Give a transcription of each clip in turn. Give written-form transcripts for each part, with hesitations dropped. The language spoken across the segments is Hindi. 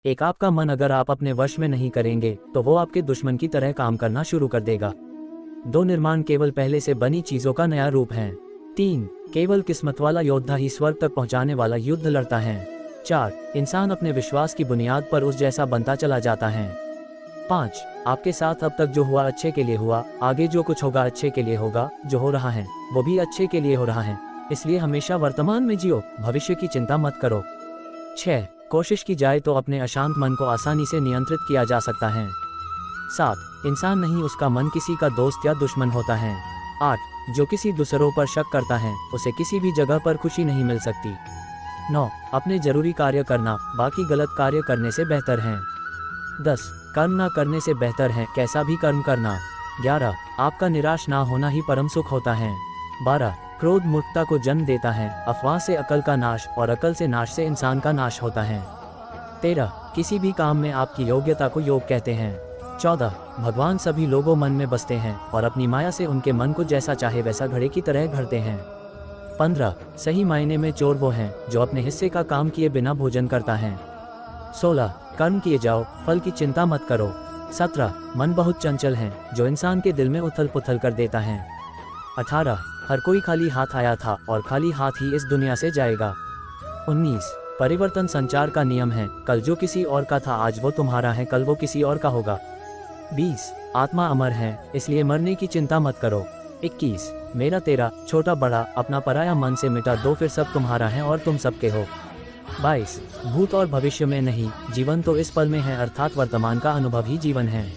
एक आपका मन अगर आप अपने वश में नहीं करेंगे तो वो आपके दुश्मन की तरह काम करना शुरू कर देगा। 2 निर्माण केवल पहले से बनी चीजों का नया रूप है। 3 केवल किस्मत वाला योद्धा ही स्वर्ग तक पहुंचाने वाला युद्ध लड़ता है। 4 इंसान अपने विश्वास की बुनियाद पर उस जैसा बनता चला जाता है। 5 आपके साथ अब तक जो हुआ अच्छे के लिए हुआ, आगे जो कुछ होगा अच्छे के लिए होगा, जो हो रहा है वो भी अच्छे के लिए हो रहा है, इसलिए हमेशा वर्तमान में जियो, भविष्य की चिंता मत करो। 6 कोशिश की जाए तो अपने अशांत मन को आसानी से नियंत्रित किया जा सकता है। 7 इंसान नहीं उसका मन किसी का दोस्त या दुश्मन होता है। 8 जो किसी दूसरों पर शक करता है उसे किसी भी जगह पर खुशी नहीं मिल सकती। 9 अपने जरूरी कार्य करना बाकी गलत कार्य करने से बेहतर है। 10 कर्म ना करने से बेहतर है कैसा भी कर्म करना। 11 आपका निराश ना होना ही परम सुख होता है। 12 क्रोध मूर्खता को जन्म देता है, अफवाह से अकल का नाश और अकल से नाश से इंसान का नाश होता है। 13 किसी भी काम में आपकी योग्यता को योग कहते हैं। 14 भगवान सभी लोगों मन में बसते हैं और अपनी माया से उनके मन को जैसा चाहे वैसा घड़े की तरह घड़ते हैं। 15 सही मायने में चोर वो हैं जो अपने हिस्से का काम किए बिना भोजन करता है। 16 कर्म किए जाओ, फल की चिंता मत करो। 17 मन बहुत चंचल है जो इंसान के दिल में उथल पुथल कर देता है। 18 हर कोई खाली हाथ आया था और खाली हाथ ही इस दुनिया से जाएगा। 19 परिवर्तन संचार का नियम है, कल जो किसी और का था आज वो तुम्हारा है, कल वो किसी और का होगा। 20 आत्मा अमर है इसलिए मरने की चिंता मत करो। 21 मेरा तेरा, छोटा बड़ा अपना पराया मन से मिटा दो, फिर सब तुम्हारा है और तुम सबके हो। 22 भूत और भविष्य में नहीं, जीवन तो इस पल में है, अर्थात वर्तमान का अनुभव ही जीवन है।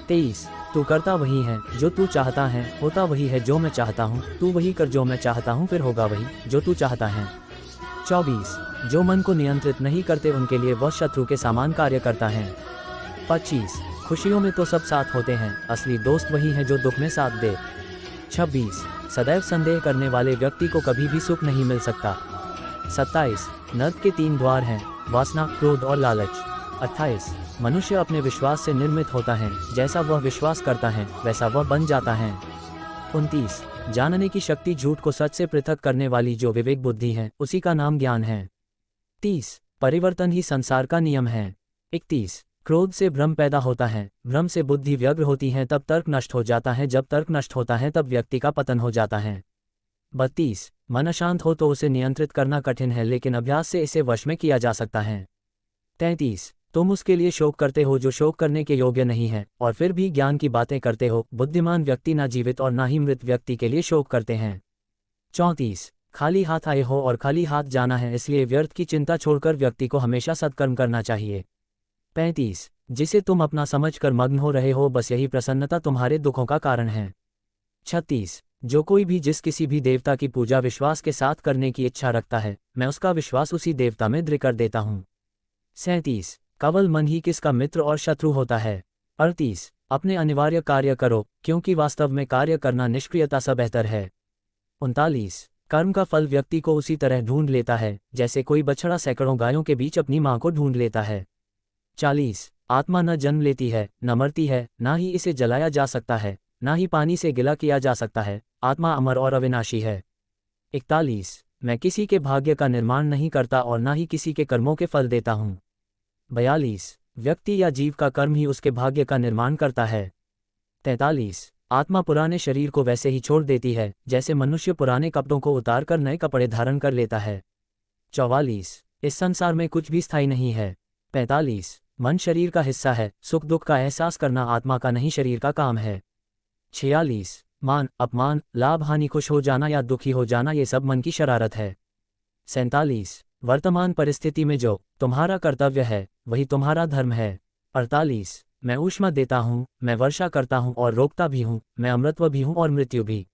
23 तू करता वही है जो तू चाहता है, होता वही है जो मैं चाहता हूँ, तू वही कर जो मैं चाहता हूँ, फिर होगा वही जो तू चाहता है। 24 जो मन को नियंत्रित नहीं करते उनके लिए वह शत्रु के समान कार्य करता है। 25 खुशियों में तो सब साथ होते हैं, असली दोस्त वही है जो दुख में साथ दे। 26 सदैव संदेह करने वाले व्यक्ति को कभी भी सुख नहीं मिल सकता। 27 नर्क के 3 द्वार हैं, वासना, क्रोध और लालच। 28 मनुष्य अपने विश्वास से निर्मित होता है, जैसा वह विश्वास करता है वैसा वह बन जाता है। 29 जानने की शक्ति झूठ को सच से पृथक करने वाली जो विवेक बुद्धि है उसी का नाम ज्ञान है। 30 परिवर्तन ही संसार का नियम है। 31 क्रोध से भ्रम पैदा होता है, भ्रम से बुद्धि व्यग्र होती है, तब तर्क नष्ट हो जाता है, जब तर्क नष्ट होता है तब व्यक्ति का पतन हो जाता है। 32 मन अशांत हो तो उसे नियंत्रित करना कठिन है, लेकिन अभ्यास से इसे वश में किया जा सकता है। 33 तुम उसके लिए शोक करते हो जो शोक करने के योग्य नहीं है और फिर भी ज्ञान की बातें करते हो। बुद्धिमान व्यक्ति ना जीवित और ना ही मृत व्यक्ति के लिए शोक करते हैं। 34 खाली हाथ आए हो और खाली हाथ जाना है, इसलिए व्यर्थ की चिंता छोड़कर व्यक्ति को हमेशा सत्कर्म करना चाहिए। 35 जिसे तुम अपना समझकर मग्न हो रहे हो बस यही प्रसन्नता तुम्हारे दुखों का कारण है। 36 जो कोई भी जिस किसी भी देवता की पूजा विश्वास के साथ करने की इच्छा रखता है, मैं उसका विश्वास उसी देवता में दृढ़ कर देता हूँ। 37 केवल मन ही किसका मित्र और शत्रु होता है। 38 अपने अनिवार्य कार्य करो क्योंकि वास्तव में कार्य करना निष्क्रियता से बेहतर है। 39 कर्म का फल व्यक्ति को उसी तरह ढूंढ लेता है जैसे कोई बछड़ा सैकड़ों गायों के बीच अपनी मां को ढूंढ लेता है। 40 आत्मा न जन्म लेती है, न मरती है, ना ही इसे जलाया जा सकता है, ना ही पानी से गिला किया जा सकता है, आत्मा अमर और अविनाशी है। 41 मैं किसी के भाग्य का निर्माण नहीं करता और ना ही किसी के कर्मों के फल देता हूँ। 42 व्यक्ति या जीव का कर्म ही उसके भाग्य का निर्माण करता है। 43 आत्मा पुराने शरीर को वैसे ही छोड़ देती है जैसे मनुष्य पुराने कपड़ों को उतार कर नए कपड़े धारण कर लेता है। 44 इस संसार में कुछ भी स्थायी नहीं है। 45 मन शरीर का हिस्सा है, सुख दुख का एहसास करना आत्मा का नहीं शरीर का काम है। 46 मान अपमान, लाभ हानि, खुश हो जाना या दुखी हो जाना ये सब मन की शरारत है। 47 वर्तमान परिस्थिति में जो तुम्हारा कर्तव्य है वही तुम्हारा धर्म है। 48 मैं ऊष्मा देता हूँ, मैं वर्षा करता हूँ और रोकता भी हूँ, मैं अमृतत्व भी हूँ और मृत्यु भी।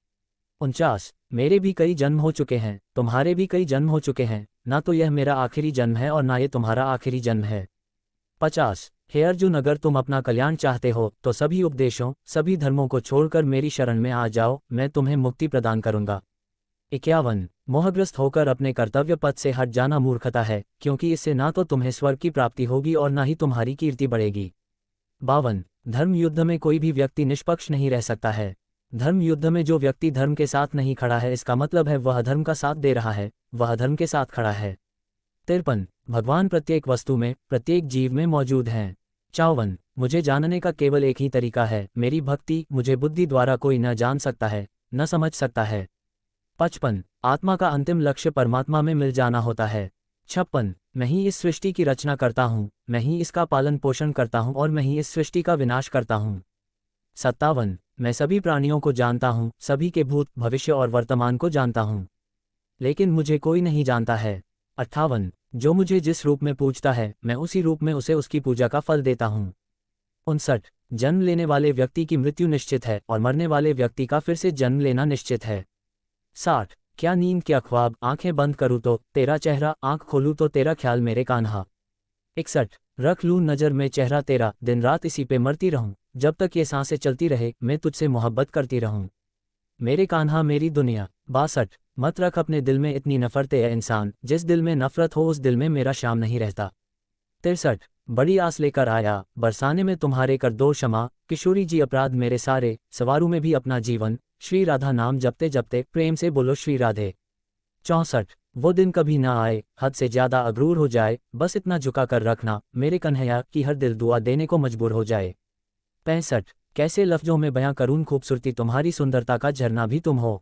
49 मेरे भी कई जन्म हो चुके हैं, तुम्हारे भी कई जन्म हो चुके हैं, ना तो यह मेरा आखिरी जन्म है और ना ये तुम्हारा आखिरी जन्म है। 50 हे अर्जुन अगर तुम अपना कल्याण चाहते हो तो सभी उपदेशों, सभी धर्मों को छोड़कर मेरी शरण में आ जाओ, मैं तुम्हें मुक्ति प्रदान करूंगा। 51 मोहग्रस्त होकर अपने कर्तव्य पथ से हट जाना मूर्खता है, क्योंकि इससे ना तो तुम्हें स्वर्ग की प्राप्ति होगी और ना ही तुम्हारी कीर्ति बढ़ेगी। 52 धर्म युद्ध में कोई भी व्यक्ति निष्पक्ष नहीं रह सकता है। धर्म युद्ध में जो व्यक्ति धर्म के साथ नहीं खड़ा है इसका मतलब है वह अधर्म का साथ दे रहा है, वह अधर्म के साथ खड़ा है। 53 भगवान प्रत्येक वस्तु में, प्रत्येक जीव में मौजूद हैं। 54 मुझे जानने का केवल एक ही तरीका है, मेरी भक्ति। मुझे बुद्धि द्वारा कोई न जान सकता है, न समझ सकता है। 55 आत्मा का अंतिम लक्ष्य परमात्मा में मिल जाना होता है। 56 मैं ही इस सृष्टि की रचना करता हूँ, मैं ही इसका पालन पोषण करता हूँ और मैं ही इस सृष्टि का विनाश करता हूँ। 57 मैं सभी प्राणियों को जानता हूँ, सभी के भूत, भविष्य और वर्तमान को जानता हूँ, लेकिन मुझे कोई नहीं जानता है। 58 जो मुझे जिस रूप में पूजता है, मैं उसी रूप में उसे उसकी पूजा का फल देता हूँ। 59 जन्म लेने वाले व्यक्ति की मृत्यु निश्चित है और मरने वाले व्यक्ति का फिर से जन्म लेना निश्चित है। 60 क्या नींद, क्या ख्वाब, आंखें बंद करूँ तो तेरा चेहरा, आंख खोलूँ तो तेरा ख्याल मेरे कान्हा। 61 रख लूँ नजर में चेहरा तेरा, दिन रात इसी पे मरती रहूं, जब तक ये सांसें चलती रहे मैं तुझसे मोहब्बत करती रहूं, मेरे कान्हा मेरी दुनिया। 62 मत रख अपने दिल में इतनी नफरत है इंसान, जिस दिल में नफरत हो उस दिल में मेरा शाम नहीं रहता। 63 बड़ी आस लेकर आया, बरसाने में तुम्हारे कर दो क्षमा, किशोरी जी अपराध मेरे सारे, सवारू में भी अपना जीवन, श्री राधा नाम जपते जपते प्रेम से बोलो श्री राधे। 64 वो दिन कभी ना आए, हद से ज्यादा अगरूर हो जाए, बस इतना झुका कर रखना मेरे कन्हैया कि हर दिल दुआ देने को मजबूर हो जाए। 65 कैसे लफ्जों में बयां करूं खूबसूरती तुम्हारी, सुंदरता का झरना भी तुम हो,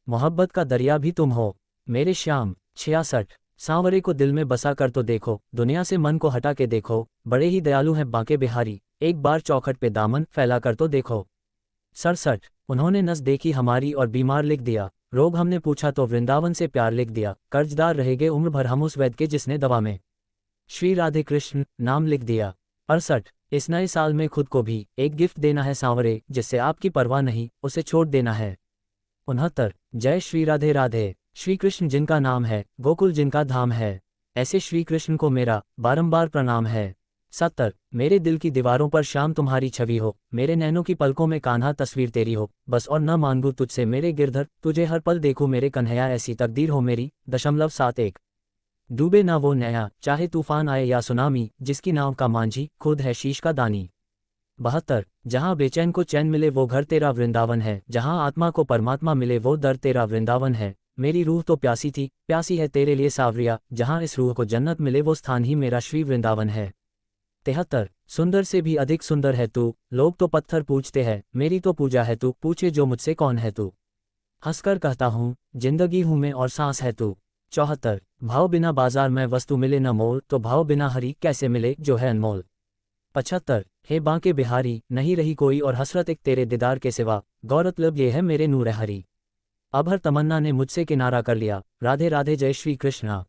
मोहब्बत का दरिया भी तुम हो, मेरे श्याम। 66 सांवरे को दिल में बसा कर तो देखो, दुनिया से मन को हटा के देखो, बड़े ही दयालु हैं बांके बिहारी, एक बार चौखट पे दामन फैला कर तो देखो। 67 उन्होंने नस देखी हमारी और बीमार लिख दिया, रोग हमने पूछा तो वृंदावन से प्यार लिख दिया, कर्जदार रहेंगे उम्र भर हम उस वैद्य के जिसने दवा में श्री राधे कृष्ण नाम लिख दिया। 68 इस नए साल में खुद को भी एक गिफ्ट देना है सांवरे, जिससे आपकी परवाह नहीं उसे छोड़ देना है। 69 जय श्री राधे राधे, श्री कृष्ण जिनका नाम है, गोकुल जिनका धाम है, ऐसे श्री कृष्ण को मेरा बारंबार प्रणाम है। 70 मेरे दिल की दीवारों पर शाम तुम्हारी छवि हो, मेरे नैनों की पलकों में कान्हा तस्वीर तेरी हो, बस और न मांगू तुझसे मेरे गिरधर, तुझे हर पल देखूं मेरे कन्हैया, ऐसी तकदीर हो मेरी। 71 डूबे ना वो नया, चाहे तूफान आए या सुनामी, जिसकी नाव का मांझी खुद है शीश का दानी। 72 जहाँ बेचैन को चैन मिले वो घर तेरा वृंदावन है, जहाँ आत्मा को परमात्मा मिले वो दर तेरा वृंदावन है, मेरी रूह तो प्यासी थी, प्यासी है तेरे लिए सावरिया, जहाँ इस रूह को जन्नत मिले वो स्थान ही मेरा श्री वृंदावन है। 73 सुंदर से भी अधिक सुंदर है तू, लोग तो पत्थर पूछते हैं, मेरी तो पूजा है तू, पूछे जो मुझसे कौन है तू, हंसकर कहता हूँ जिंदगी हूँ मैं और सांस है तू। 74 भाव बिना बाजार में वस्तु मिले न मोल, तो भाव बिना हरी कैसे मिले जो है अनमोल। 75 हे बांके बिहारी, नहीं रही कोई और हसरत एक तेरे दीदार के सिवा, गौरतलब ये है मेरे नूर हरी, अब हर तमन्ना ने मुझसे किनारा कर लिया, राधे राधे जय श्री कृष्णा।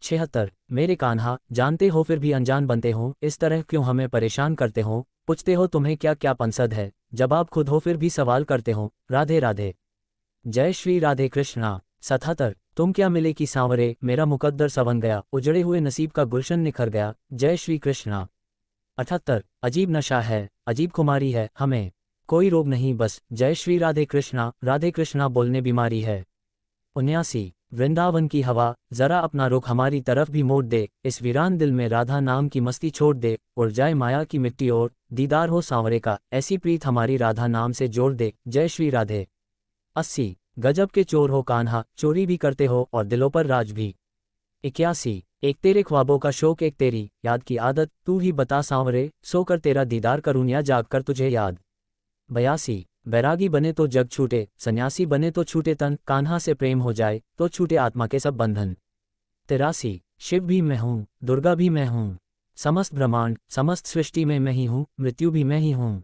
76 मेरे कान्हा, जानते हो फिर भी अनजान बनते हो, इस तरह क्यों हमें परेशान करते हो, पूछते हो तुम्हें क्या क्या पंसद है, जब आप खुद हो फिर भी सवाल करते हो, राधे राधे जय श्री राधे कृष्णा। 77 तुम क्या मिले कि सांवरे, मेरा मुकद्दर सवन गया, उजड़े हुए नसीब का गुलशन निखर गया, जय श्री कृष्णा। 78 अजीब नशा है, अजीब खुमारी है, हमें कोई रोग नहीं बस, जय श्री राधे कृष्णा बोलने बीमारी है। 79 वृंदावन की हवा, जरा अपना रुख हमारी तरफ भी मोड़ दे, इस वीरान दिल में राधा नाम की मस्ती छोड़ दे, उड़ जाए माया की मिट्टी और दीदार हो सांवरे का, ऐसी प्रीत हमारी राधा नाम से जोड़ दे, जय श्री राधे। 80 गजब के चोर हो कान्हा, चोरी भी करते हो और दिलों पर राज भी। 81 एक तेरे ख्वाबों का शौक, एक तेरी याद की आदत, तू ही बता सांवरे, सोकर तेरा दीदार करूं या जाग कर तुझे याद। 82 बैरागी बने तो जग छूटे, सन्यासी बने तो छूटे तन, कान्हा से प्रेम हो जाए तो छूटे आत्मा के सब बंधन। 83 शिव भी मैं हूँ, दुर्गा भी मैं हूँ, समस्त ब्रह्मांड समस्त सृष्टि में मैं ही हूँ, मृत्यु भी मैं ही हूँ,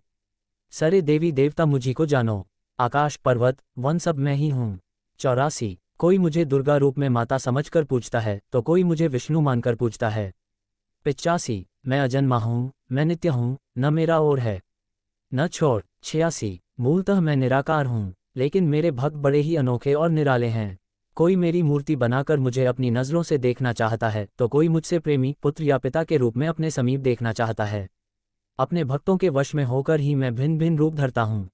सारे देवी देवता मुझी को जानो, आकाश पर्वत वन सब मैं ही हूँ। 84 कोई मुझे दुर्गा रूप में माता समझकर पूछता है, तो कोई मुझे विष्णु मानकर पूछता है। 85 मैं अजन्मा हूँ, मैं नित्य हूँ, न मेरा और है न छोड़। 86 मूलतः मैं निराकार हूँ, लेकिन मेरे भक्त बड़े ही अनोखे और निराले हैं, कोई मेरी मूर्ति बनाकर मुझे अपनी नज़रों से देखना चाहता है, तो कोई मुझसे प्रेमी पुत्र या पिता के रूप में अपने समीप देखना चाहता है, अपने भक्तों के वश में होकर ही मैं भिन्न भिन्न रूप धरता हूँ।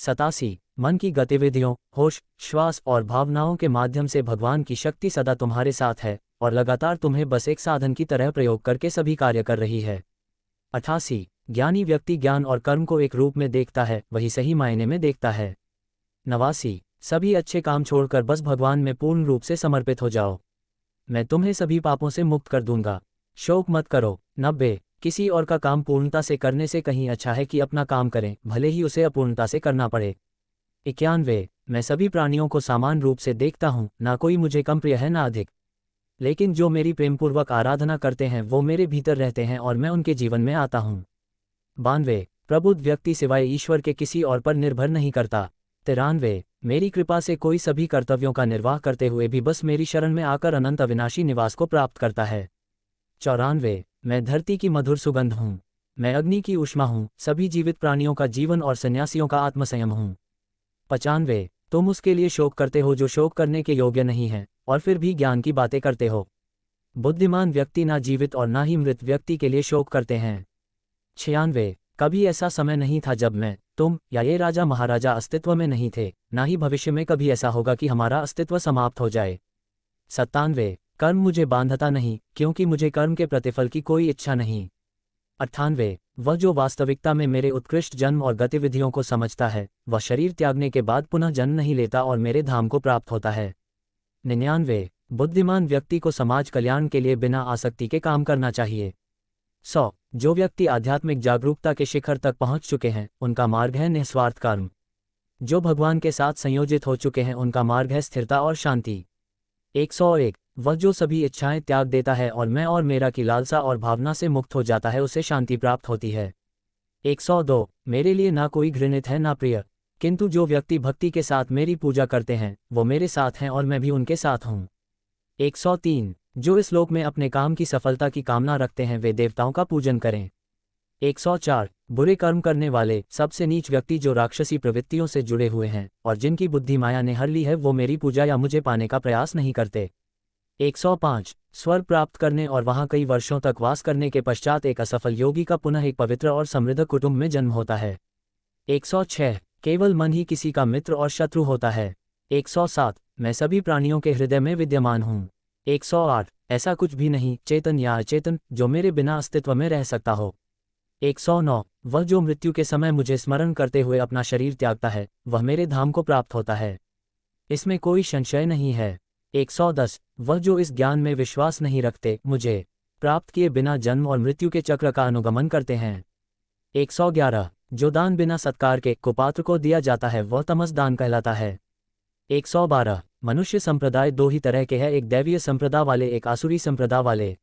87 मन की गतिविधियों, होश, श्वास और भावनाओं के माध्यम से भगवान की शक्ति सदा तुम्हारे साथ है और लगातार तुम्हें बस एक साधन की तरह प्रयोग करके सभी कार्य कर रही है। 88 ज्ञानी व्यक्ति ज्ञान और कर्म को एक रूप में देखता है, वही सही मायने में देखता है। 89 सभी अच्छे काम छोड़कर बस भगवान में पूर्ण रूप से समर्पित हो जाओ। मैं तुम्हें सभी पापों से मुक्त कर दूंगा। शोक मत करो। 90 किसी और का काम पूर्णता से करने से कहीं अच्छा है कि अपना काम करें, भले ही उसे अपूर्णता से करना पड़े। 91 मैं सभी प्राणियों को समान रूप से देखता हूँ, ना कोई मुझे कम प्रिय है ना अधिक। लेकिन जो मेरी प्रेमपूर्वक आराधना करते हैं वो मेरे भीतर रहते हैं और मैं उनके जीवन में आता हूँ। 92 प्रबुद्ध व्यक्ति सिवाय ईश्वर के किसी और पर निर्भर नहीं करता। 93 मेरी कृपा से कोई सभी कर्तव्यों का निर्वाह करते हुए भी बस मेरी शरण में आकर अनंत अविनाशी निवास को प्राप्त करता है। 94 मैं धरती की मधुर सुगंध हूँ। मैं अग्नि की ऊष्मा हूँ, सभी जीवित प्राणियों का जीवन और सन्यासियों का आत्मसंयम हूँ। 95 तुम उसके लिए शोक करते हो जो शोक करने के योग्य नहीं है, और फिर भी ज्ञान की बातें करते हो। बुद्धिमान व्यक्ति ना जीवित और ना ही मृत व्यक्ति के लिए शोक करते हैं। 96 कभी ऐसा समय नहीं था जब मैं, तुम या ये राजा महाराजा अस्तित्व में नहीं थे, ना ही भविष्य में कभी ऐसा होगा कि हमारा अस्तित्व समाप्त हो जाए। 97 कर्म मुझे बांधता नहीं, क्योंकि मुझे कर्म के प्रतिफल की कोई इच्छा नहीं। 98 वह जो वास्तविकता में मेरे उत्कृष्ट जन्म और गतिविधियों को समझता है, वह शरीर त्यागने के बाद पुनः जन्म नहीं लेता और मेरे धाम को प्राप्त होता है। 99 बुद्धिमान व्यक्ति को समाज कल्याण के लिए बिना आसक्ति के काम करना चाहिए। 100 जो व्यक्ति आध्यात्मिक जागरूकता के शिखर तक पहुंच चुके हैं, उनका मार्ग है निस्वार्थ कर्म। जो भगवान के साथ संयोजित हो चुके हैं, उनका मार्ग है स्थिरता और शांति। 101 वह जो सभी इच्छाएं त्याग देता है और मैं और मेरा की लालसा और भावना से मुक्त हो जाता है, उसे शांति प्राप्त होती है। 102 मेरे लिए ना कोई घृणित है ना प्रिय, किंतु जो व्यक्ति भक्ति के साथ मेरी पूजा करते हैं वो मेरे साथ हैं और मैं भी उनके साथ हूँ। 103 जो इस लोक में अपने काम की सफलता की कामना रखते हैं वे देवताओं का पूजन करें। 104 बुरे कर्म करने वाले सबसे नीच व्यक्ति जो राक्षसी प्रवृत्तियों से जुड़े हुए हैं और जिनकी बुद्धि माया ने हर ली है, वो मेरी पूजा या मुझे पाने का प्रयास नहीं करते। 105 स्वर्ग प्राप्त करने और वहां कई वर्षों तक वास करने के पश्चात एक असफल योगी का पुनः एक पवित्र और समृद्ध कुटुंब में जन्म होता है। 106 केवल मन ही किसी का मित्र और शत्रु होता है। 107 मैं सभी प्राणियों के हृदय में विद्यमान हूँ। 108 ऐसा कुछ भी नहीं, चेतन या अचेतन, जो मेरे बिना अस्तित्व में रह सकता हो। 109 वह जो मृत्यु के समय मुझे स्मरण करते हुए अपना शरीर त्यागता है, वह मेरे धाम को प्राप्त होता है, इसमें कोई संशय नहीं है। 110 वह जो इस ज्ञान में विश्वास नहीं रखते, मुझे प्राप्त किए बिना जन्म और मृत्यु के चक्र का अनुगमन करते हैं। 111 जो दान बिना सत्कार के कुपात्र को दिया जाता है, वह तमस दान कहलाता है। 112 मनुष्य संप्रदाय दो ही तरह के हैं, एक दैवीय संप्रदा वाले, एक आसुरी संप्रदा वाले।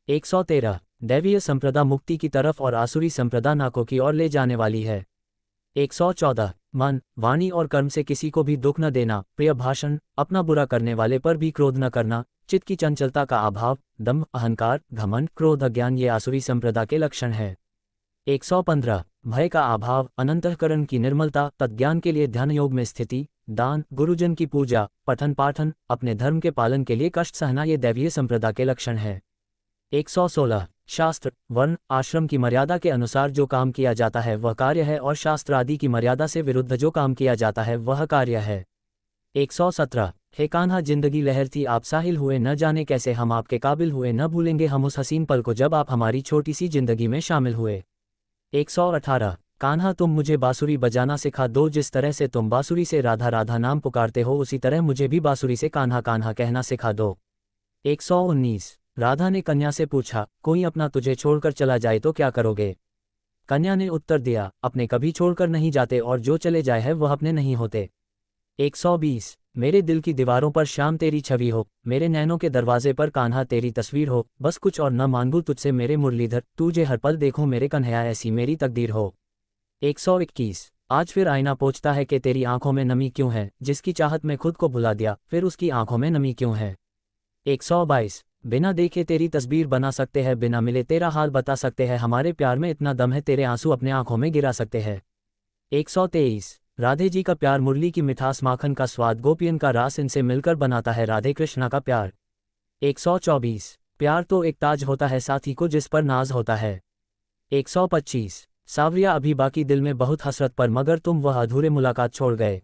113 दैवीय संप्रदा मुक्ति की तरफ और आसुरी संप्रदा नाकों की ओर ले जाने वाली है। 114 मन, वाणी और कर्म से किसी को भी दुख न देना, प्रिय भाषण, अपना बुरा करने वाले पर भी क्रोध न करना, चित्त की चंचलता का अभाव, दम्भ, अहंकार, घमंड, क्रोध, अज्ञान ये आसुरी संप्रदा के लक्षण है। 115 भय का अभाव, अनंतःकरण की निर्मलता, तत्ज्ञान के लिए ध्यान योग में स्थिति, दान, गुरुजन की पूजा, पठन पाठन, अपने धर्म के पालन के लिए कष्ट सहना ये दैवीय संप्रदा के लक्षण है। 116 शास्त्र, वर्ण, आश्रम की मर्यादा के अनुसार जो काम किया जाता है वह कार्य है और शास्त्र आदि की मर्यादा से विरुद्ध जो काम किया जाता है वह कार्य है। 117 हे कान्हा, जिंदगी लहर थी आप साहिल हुए, न जाने कैसे हम आपके काबिल हुए, न भूलेंगे हम उस हसीन पल को जब आप हमारी छोटी सी जिंदगी में शामिल हुए। 118 कान्हा, तुम मुझे बांसुरी बजाना सिखा दो, जिस तरह से तुम बांसुरी से राधा राधा नाम पुकारते हो, उसी तरह मुझे भी बांसुरी से कान्हा कान्हा कहना सिखा दो। 119 राधा ने कन्या से पूछा, कोई अपना तुझे छोड़कर चला जाए तो क्या करोगे? कन्या ने उत्तर दिया, अपने कभी छोड़कर नहीं जाते और जो चले जाए है वह अपने नहीं होते। 120 मेरे दिल की दीवारों पर श्याम तेरी छवि हो, मेरे नैनों के दरवाजे पर कान्हा तेरी तस्वीर हो, बस कुछ और न मांगू तुझसे मेरे मुरलीधर, तुझे हर पल देखूं मेरे कन्हैया, ऐसी मेरी तकदीर हो। 121 आज फिर आईना पूछता है कि तेरी आंखों में नमी क्यों है, जिसकी चाहत में खुद को भुला दिया, फिर उसकी आंखों में नमी क्यों है। 122 बिना देखे तेरी तस्वीर बना सकते हैं, बिना मिले तेरा हाल बता सकते हैं, हमारे प्यार में इतना दम है तेरे आंसू अपने आंखों में गिरा सकते हैं। 123 राधे जी का प्यार, मुरली की मिठास, माखन का स्वाद, गोपियन का रास, इनसे मिलकर बनाता है राधे कृष्णा का प्यार। 124 प्यार तो एक ताज होता है साथी को जिस पर नाज होता है। 125 सावरिया, अभी बाकी दिल में बहुत हसरत पर, मगर तुम वह अधूरे मुलाकात छोड़ गए।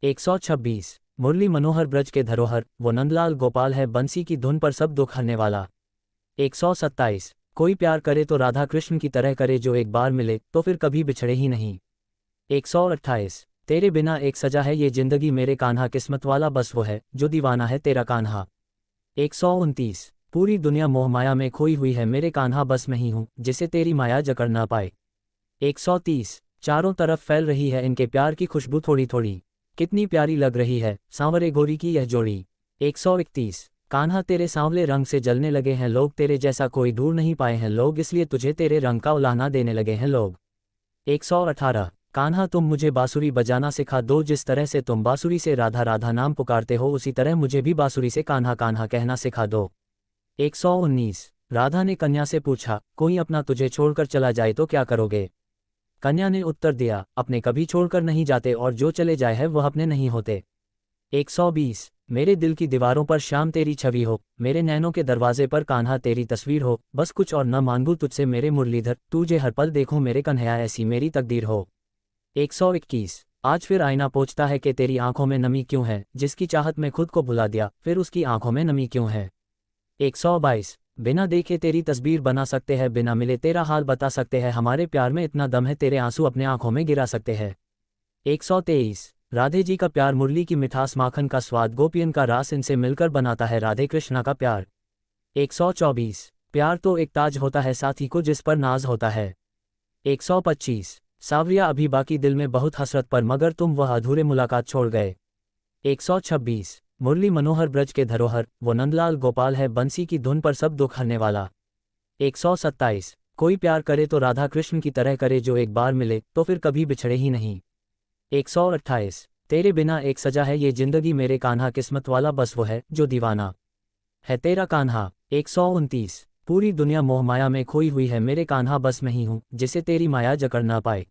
126 मुरली मनोहर ब्रज के धरोहर, वो नंदलाल गोपाल है, बंसी की धुन पर सब दुख हरने वाला। 127 कोई प्यार करे तो राधा कृष्ण की तरह करे, जो एक बार मिले तो फिर कभी बिछड़े ही नहीं। 128 तेरे बिना एक सजा है ये जिंदगी मेरे कान्हा, किस्मत वाला बस वो है जो दीवाना है तेरा कान्हा। 129। पूरी दुनिया मोहमाया में खोई हुई है, मेरे कान्हा बस में ही हूँ जिसे तेरी माया जकड़ ना पाए। 130। चारों तरफ फैल रही है इनके प्यार की खुशबू थोड़ी थोड़ी, कितनी प्यारी लग रही है सांवरे गोरी की यह जोड़ी। 131। कान्हा तेरे सांवले रंग से जलने लगे हैं लोग, तेरे जैसा कोई ढूंढ नहीं पाए हैं लोग, इसलिए तुझे तेरे रंग का उलाहना देने लगे हैं लोग। 118। कान्हा तुम मुझे बांसुरी बजाना सिखा दो, जिस तरह से तुम बांसुरी से राधा राधा नाम पुकारते हो उसी तरह मुझे भी बांसुरी से कान्हा कान्हा कहना सिखा दो। 119। राधा ने कन्या से पूछा, कोई अपना तुझे छोड़कर चला जाए तो क्या करोगे? कन्या ने उत्तर दिया, अपने कभी छोड़कर नहीं जाते और जो चले जाए है वह अपने नहीं होते। 120। मेरे दिल की दीवारों पर श्याम तेरी छवि हो, मेरे नैनों के दरवाजे पर कान्हा तेरी तस्वीर हो, बस कुछ और न मांगू तुझसे मेरे मुरलीधर, तुझे हर पल देखूं मेरे कन्हैया, ऐसी मेरी तकदीर हो। 121। आज फिर आईना पूछता है कि तेरी आंखों में नमी क्यों है, जिसकी चाहत में खुद को भुला दिया फिर उसकी आंखों में नमी क्यों है। 122। बिना देखे तेरी तस्वीर बना सकते हैं, बिना मिले तेरा हाल बता सकते हैं, हमारे प्यार में इतना दम है तेरे आंसू अपने आंखों में गिरा सकते हैं। 123। राधे जी का प्यार मुरली की मिठास, माखन का स्वाद, गोपियन का रास, इनसे मिलकर बनाता है राधे कृष्णा का प्यार। 124। प्यार तो एक ताज होता है साथी को जिस पर नाज होता है। 125। सावरिया अभी बाकी दिल में बहुत हसरत पर, मगर तुम वह अधूरे मुलाकात छोड़ गए। 126। मुरली मनोहर ब्रज के धरोहर, वो नंदलाल गोपाल है, बंसी की धुन पर सब दुख हरने वाला। 127। कोई प्यार करे तो राधा कृष्ण की तरह करे, जो एक बार मिले तो फिर कभी बिछड़े ही नहीं। 128। तेरे बिना एक सजा है ये जिंदगी, मेरे कान्हा किस्मत वाला बस वो है जो दीवाना है तेरा कान्हा। 129। पूरी दुनिया मोहमाया में खोई हुई है, मेरे कान्हा बस में ही हूँ जिसे तेरी माया जकड़ ना पाए।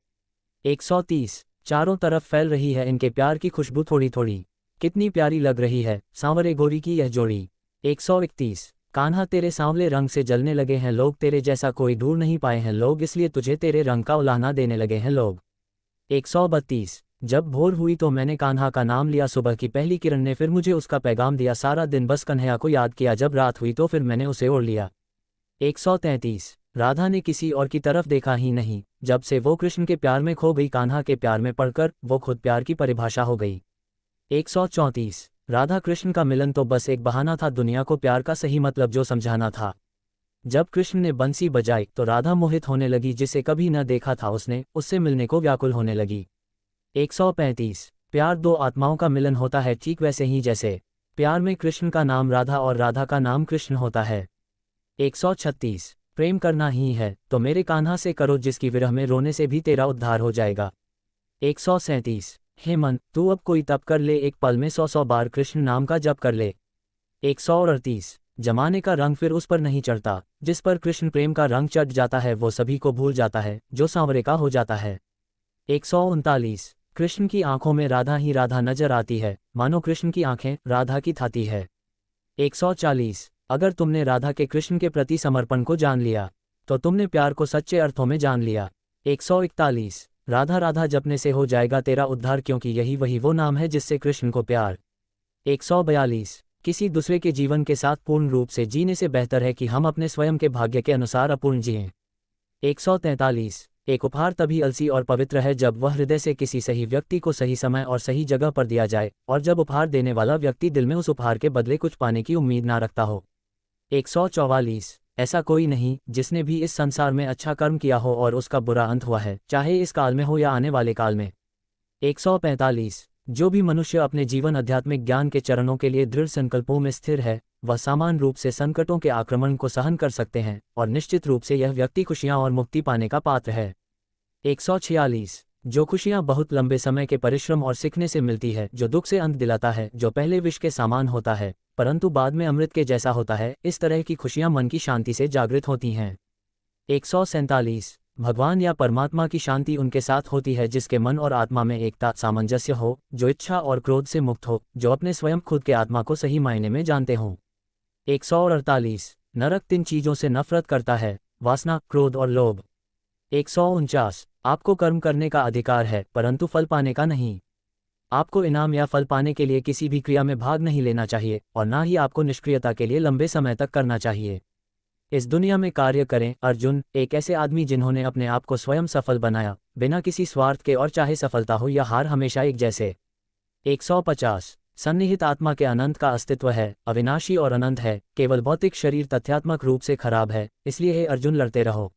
130। चारों तरफ फैल रही है इनके प्यार की खुशबू थोड़ी थोड़ी, कितनी प्यारी लग रही है सांवरे गोरी की यह जोड़ी। 131। कान्हा तेरे सांवले रंग से जलने लगे हैं लोग, तेरे जैसा कोई ढूंढ नहीं पाए हैं लोग, इसलिए तुझे तेरे रंग का उलाहना देने लगे हैं लोग। 132। जब भोर हुई तो मैंने कान्हा का नाम लिया, सुबह की पहली किरण ने फिर मुझे उसका पैगाम दिया, सारा दिन बस कन्हैया को याद किया, जब रात हुई तो फिर मैंने उसे ओढ़ लिया। 133। राधा ने किसी और की तरफ देखा ही नहीं, जब से वो कृष्ण के प्यार में खो गई, कान्हा के प्यार में पड़कर वो खुद प्यार की परिभाषा हो गई। 134। राधा कृष्ण का मिलन तो बस एक बहाना था, दुनिया को प्यार का सही मतलब जो समझाना था। जब कृष्ण ने बंसी बजाई तो राधा मोहित होने लगी, जिसे कभी न देखा था उसने, उससे मिलने को व्याकुल होने लगी। 135। प्यार दो आत्माओं का मिलन होता है, ठीक वैसे ही जैसे प्यार में कृष्ण का नाम राधा और राधा का नाम कृष्ण होता है। 136। प्रेम करना ही है तो मेरे कान्हा से करो, जिसकी विरह में रोने से भी तेरा उद्धार हो जाएगा। 137। हे मन तू अब कोई तप कर ले, एक पल में 100 बार कृष्ण नाम का जप कर ले। 138। जमाने का रंग फिर उस पर नहीं चढ़ता, जिस पर कृष्ण प्रेम का रंग चढ़ जाता है वो सभी को भूल जाता है जो सांवरे का हो जाता है। 139। कृष्ण की आंखों में राधा ही राधा नजर आती है, मानो कृष्ण की आंखें राधा की थाती है। 140। अगर तुमने राधा के कृष्ण के प्रति समर्पण को जान लिया तो तुमने प्यार को सच्चे अर्थों में जान लिया। 141। राधा राधा जपने से हो जाएगा तेरा उद्धार, क्योंकि यही वही वो नाम है जिससे कृष्ण को प्यार। 142। किसी दूसरे के जीवन के साथ पूर्ण रूप से जीने से बेहतर है कि हम अपने स्वयं के भाग्य के अनुसार अपूर्ण जिएं। 143। एक उपहार तभी अलसी और पवित्र है जब वह हृदय से किसी सही व्यक्ति को सही समय और सही जगह पर दिया जाए, और जब उपहार देने वाला व्यक्ति दिल में उस उपहार के बदले कुछ पाने की उम्मीद ना रखता हो। 144। ऐसा कोई नहीं जिसने भी इस संसार में अच्छा कर्म किया हो और उसका बुरा अंत हुआ है, चाहे इस काल में हो या आने वाले काल में। 145। जो भी मनुष्य अपने जीवन आध्यात्मिक ज्ञान के चरणों के लिए दृढ़ संकल्पों में स्थिर है, वह समान रूप से संकटों के आक्रमण को सहन कर सकते हैं, और निश्चित रूप से यह व्यक्ति खुशियां और मुक्ति पाने का पात्र है। 146। जो खुशियां बहुत लंबे समय के परिश्रम और सीखने से मिलती है, जो दुख से अंत दिलाता है, जो पहले विष के समान होता है परंतु बाद में अमृत के जैसा होता है, इस तरह की खुशियां मन की शांति से जागृत होती हैं। 147। भगवान या परमात्मा की शांति उनके साथ होती है जिसके मन और आत्मा में एकता सामंजस्य हो, जो इच्छा और क्रोध से मुक्त हो, जो अपने स्वयं खुद के आत्मा को सही मायने में जानते हों। 148। नरक 3 चीजों से नफरत करता है, वासना, क्रोध और लोभ। 149। आपको कर्म करने का अधिकार है परंतु फल पाने का नहीं। आपको इनाम या फल पाने के लिए किसी भी क्रिया में भाग नहीं लेना चाहिए, और ना ही आपको निष्क्रियता के लिए लंबे समय तक करना चाहिए। इस दुनिया में कार्य करें अर्जुन, एक ऐसे आदमी जिन्होंने अपने आप को स्वयं सफल बनाया, बिना किसी स्वार्थ के, और चाहे सफलता हो या हार हमेशा एक जैसे। 150। सन्निहित आत्मा के अनंत का अस्तित्व है, अविनाशी और अनंत है, केवल भौतिक शरीर तथ्यात्मक रूप से खराब है, इसलिए हे अर्जुन लड़ते रहो।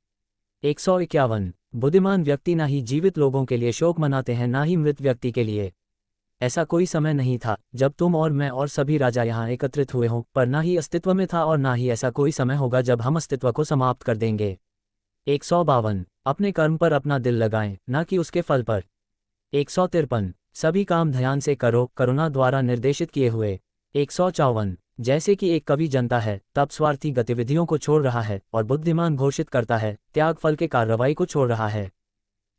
151 बुद्धिमान व्यक्ति ना ही जीवित लोगों के लिए शोक मनाते हैं ना ही मृत व्यक्ति के लिए। ऐसा कोई समय नहीं था जब तुम और मैं और सभी राजा यहाँ एकत्रित हुए हों, पर ना ही अस्तित्व में था और ना ही ऐसा कोई समय होगा जब हम अस्तित्व को समाप्त कर देंगे। 152 अपने कर्म पर अपना दिल लगाएं, ना कि उसके फल पर। 153 सभी काम ध्यान से करो, करुणा द्वारा निर्देशित किए हुए। 154 जैसे कि एक कवि जनता है तब स्वार्थी गतिविधियों को छोड़ रहा है और बुद्धिमान घोषित करता है त्याग फल के कार्रवाई को छोड़ रहा है।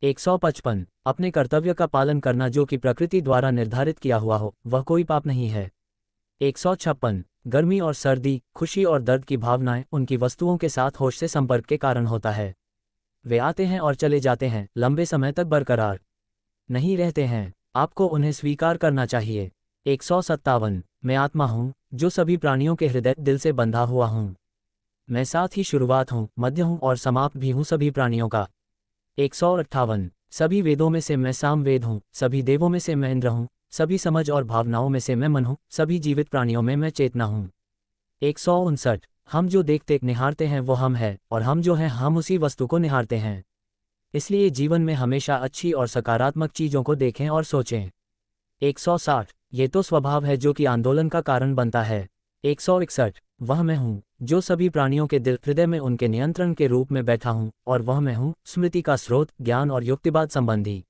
155 अपने कर्तव्य का पालन करना जो कि प्रकृति द्वारा निर्धारित किया हुआ हो वह कोई पाप नहीं है। 156 गर्मी और सर्दी, खुशी और दर्द की भावनाएं उनकी वस्तुओं के साथ होश से संपर्क के कारण होता है। वे आते हैं और चले जाते हैं, लंबे समय तक बरकरार नहीं रहते हैं, आपको उन्हें स्वीकार करना चाहिए। 157 मैं आत्मा हूँ जो सभी प्राणियों के हृदय दिल से बंधा हुआ हूँ। मैं साथ ही शुरुआत हूँ, मध्य हूँ और समाप्त भी हूँ सभी प्राणियों का। 158 सभी वेदों में से मैं सामवेद हूँ, सभी देवों में से मैं इंद्र हूँ, सभी समझ और भावनाओं में से मैं मन हूँ, सभी जीवित प्राणियों में मैं चेतना हूँ। 159 हम जो देखते निहारते हैं वो हम हैं और हम जो हैं हम उसी वस्तु को निहारते हैं, इसलिए जीवन में हमेशा अच्छी और सकारात्मक चीज़ों को देखें और सोचें। 160 ये तो स्वभाव है जो कि आंदोलन का कारण बनता है। 161 वह मैं हूँ जो सभी प्राणियों के दिल हृदय में उनके नियंत्रण के रूप में बैठा हूँ और वह मैं हूँ स्मृति का स्रोत, ज्ञान और युक्तिवाद संबंधी।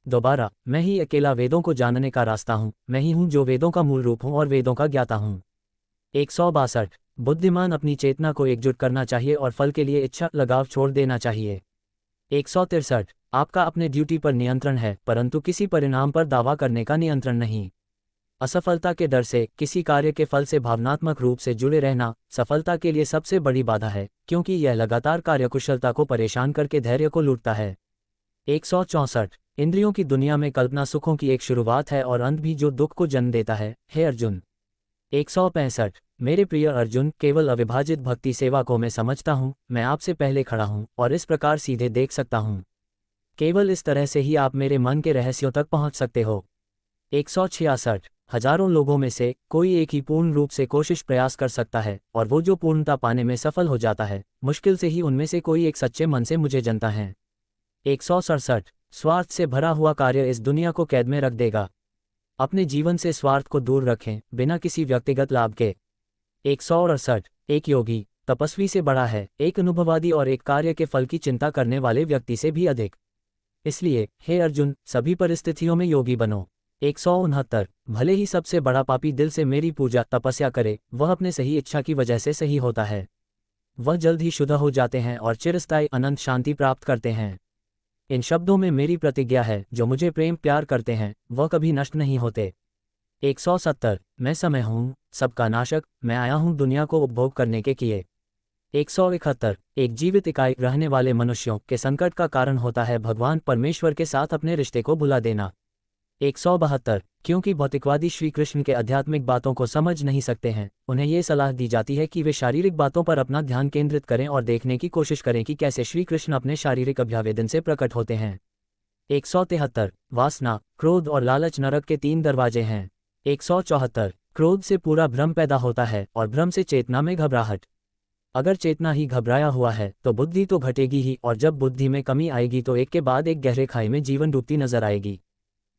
दोबारा मैं ही अकेला वेदों को जानने का रास्ता हूँ, मैं ही हूँ जो वेदों का मूल रूप हूँ और वेदों का ज्ञाता हूँ। 162 बुद्धिमान अपनी चेतना को एकजुट करना चाहिए और फल के लिए इच्छा लगाव छोड़ देना चाहिए। 163 आपका अपने ड्यूटी पर नियंत्रण है परंतु किसी परिणाम पर दावा करने का नियंत्रण नहीं। असफलता के डर से, किसी कार्य के फल से भावनात्मक रूप से जुड़े रहना सफलता के लिए सबसे बड़ी बाधा है क्योंकि यह लगातार कार्यकुशलता को परेशान करके धैर्य को लूटता है। 164 इंद्रियों की दुनिया में कल्पना सुखों की एक शुरुआत है और अंत भी जो दुख को जन्म देता है, हे अर्जुन। 165 मेरे प्रिय अर्जुन, केवल अविभाजित भक्ति सेवा को मैं समझता हूँ, मैं आपसे पहले खड़ा हूँ और इस प्रकार सीधे देख सकता हूँ। केवल इस तरह से ही आप मेरे मन के रहस्यों तक पहुँच सकते हो। 166 हजारों लोगों में से कोई एक ही पूर्ण रूप से कोशिश प्रयास कर सकता है और वो जो पूर्णता पाने में सफल हो जाता है, मुश्किल से ही उनमें से कोई एक सच्चे मन से मुझे जानता है। 167 स्वार्थ से भरा हुआ कार्य इस दुनिया को कैद में रख देगा। अपने जीवन से स्वार्थ को दूर रखें बिना किसी व्यक्तिगत लाभ के। 168 एक योगी तपस्वी से बड़ा है, एक अनुभववादी और एक कार्य के फल की चिंता करने वाले व्यक्ति से भी अधिक। इसलिए हे अर्जुन, सभी परिस्थितियों में योगी बनो। 169 भले ही सबसे बड़ा पापी दिल से मेरी पूजा तपस्या करे, वह अपने सही इच्छा की वजह से सही होता है। वह जल्द ही शुद्ध हो जाते हैं और चिरस्थायी अनंत शांति प्राप्त करते हैं। इन शब्दों में मेरी प्रतिज्ञा है, जो मुझे प्रेम प्यार करते हैं वह कभी नष्ट नहीं होते। 170 मैं समय हूँ, सबका नाशक, मैं आया हूँ दुनिया को उपभोग करने के किए। 171 एक जीवित इकाई रहने वाले मनुष्यों के संकट का कारण होता है भगवान परमेश्वर के साथ अपने रिश्ते को भुला देना। 172 क्योंकि भौतिकवादी श्री कृष्ण के आध्यात्मिक बातों को समझ नहीं सकते हैं, उन्हें ये सलाह दी जाती है कि वे शारीरिक बातों पर अपना ध्यान केंद्रित करें और देखने की कोशिश करें कि कैसे श्री कृष्ण अपने शारीरिक अभ्यावेदन से प्रकट होते हैं। 173 वासना, क्रोध और लालच नरक के 3 दरवाजे हैं। 174 क्रोध से पूरा भ्रम पैदा होता है और भ्रम से चेतना में घबराहट। अगर चेतना ही घबराया हुआ है तो बुद्धि तो घटेगी ही, और जब बुद्धि में कमी आएगी तो एक के बाद एक गहरे खाई में जीवन डूबती नजर आएगी।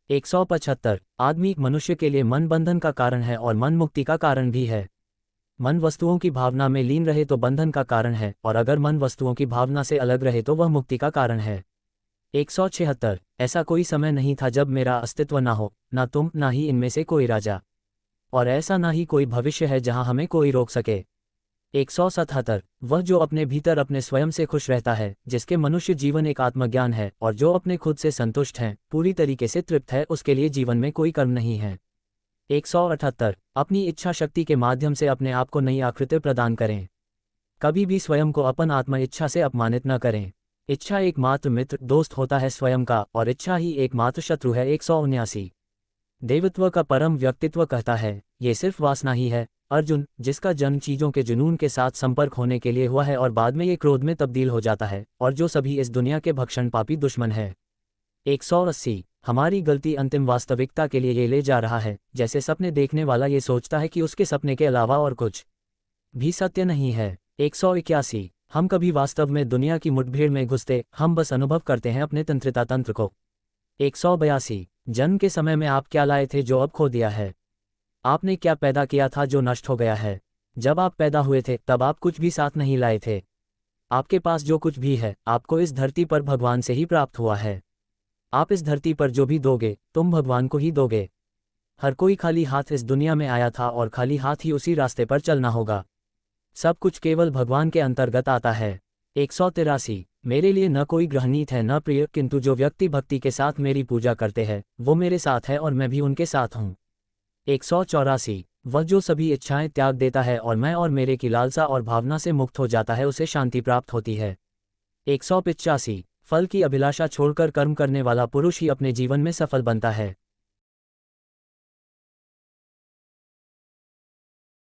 175 आदमी मनुष्य के लिए मन बंधन का कारण है और मन मुक्ति का कारण भी है। मन वस्तुओं की भावना में लीन रहे तो बंधन का कारण है, और अगर मन वस्तुओं की भावना से अलग रहे तो वह मुक्ति का कारण है। 176 ऐसा कोई समय नहीं था जब मेरा अस्तित्व ना हो, ना तुम ना ही इनमें से कोई राजा, और ऐसा ना ही कोई भविष्य है जहां हमें कोई रोक सके। 177 वह जो अपने भीतर अपने स्वयं से खुश रहता है, जिसके मनुष्य जीवन एक आत्मज्ञान है और जो अपने खुद से संतुष्ट हैं, पूरी तरीके से तृप्त है, उसके लिए जीवन में कोई कर्म नहीं है। 178 अपनी इच्छा शक्ति के माध्यम से अपने आप को नई आकृति प्रदान करें। कभी भी स्वयं को अपन आत्म इच्छा से अपमानित न करें। इच्छा एकमात्र मित्र दोस्त होता है स्वयं का, और इच्छा ही एकमात्र शत्रु है। 179 देवत्व का परम व्यक्तित्व कहता है, ये सिर्फ वासना ही है अर्जुन, जिसका जन्म चीजों के जुनून के साथ संपर्क होने के लिए हुआ है और बाद में ये क्रोध में तब्दील हो जाता है, और जो सभी इस दुनिया के भक्षण पापी दुश्मन है। 180 हमारी गलती अंतिम वास्तविकता के लिए ये ले जा रहा है, जैसे सपने देखने वाला ये सोचता है कि उसके सपने के अलावा और कुछ भी सत्य नहीं है। 181 हम कभी वास्तव में दुनिया की मुठभेड़ में घुसते, हम बस अनुभव करते हैं अपने तंत्रिता तंत्र को। 182 जन्म के समय में आप क्या लाए थे जो अब खो दिया है? आपने क्या पैदा किया था जो नष्ट हो गया है? जब आप पैदा हुए थे तब आप कुछ भी साथ नहीं लाए थे। आपके पास जो कुछ भी है आपको इस धरती पर भगवान से ही प्राप्त हुआ है। आप इस धरती पर जो भी दोगे तुम भगवान को ही दोगे। हर कोई खाली हाथ इस दुनिया में आया था और खाली हाथ ही उसी रास्ते पर चलना होगा। सब कुछ केवल भगवान के अंतर्गत आता है। 183 मेरे लिए न कोई ग्रहणीत है न प्रिय, किंतु जो व्यक्ति भक्ति के साथ मेरी पूजा करते हैं वो मेरे साथ है और मैं भी उनके साथ हूँ। 184 वह जो सभी इच्छाएं त्याग देता है और मैं और मेरे की लालसा और भावना से मुक्त हो जाता है उसे शांति प्राप्त होती है। 185 फल की अभिलाषा छोड़कर कर्म करने वाला पुरुष ही अपने जीवन में सफल बनता है।